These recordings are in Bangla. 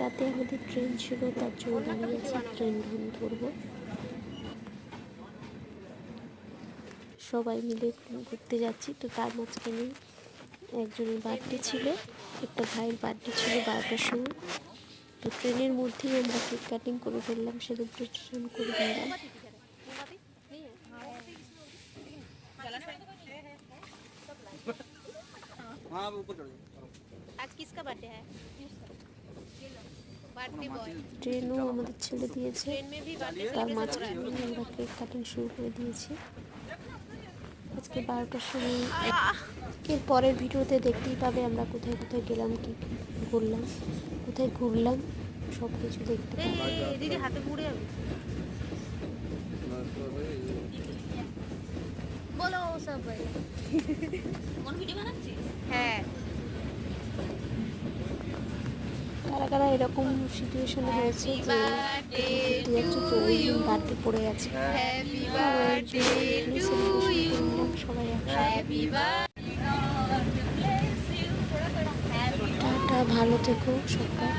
রাতে আমাদের ট্রেন ছিল, তার জন্য দাঁড়িয়ে আছি, ট্রেন ধরবো। সবাই মিলে ঘুরতে যাচ্ছি। তো তার মাঝখানে একজনের বার্থডে ছিল, একটা ভাইয়ের বার্থডে ছিল 12টার সময়। তো ট্রেনের মধ্যেই আমরা কেক কাটিং করে ফেললাম, সেলিব্রেশন করে ফেললাম। ট্রেনও আমাদের ছেলে দিয়েছে, তার মাঝখানে আমরা কেক কাটিং শুরু করে দিয়েছি। আজকে 12টার সময়। এর পরের ভিডিওতে দেখতেই পাবে আমরা কোথায় কোথায় গেলাম, কি করলাম, কোথায় ঘুরলাম, সব কিছু দেখতে পাবে। দিদি হাতে পুড়ে যাবে, বলো সবাই। কোন ভিডিও বানাচ্ছিস? হ্যাঁ, কারা কারা এরকম সিচুয়েশনে হয়েছে যে ঘুরতে যাচ্ছে, তো ওই দিন বাড়তে পড়ে গেছে, সবাই একসাথে। টাটা, ভালো থেকো সবাই।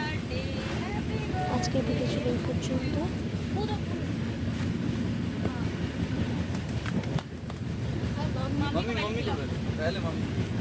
আজকের ভিডিও ছিল এই পর্যন্ত। मम्मी मम्मी को पहले मम्मी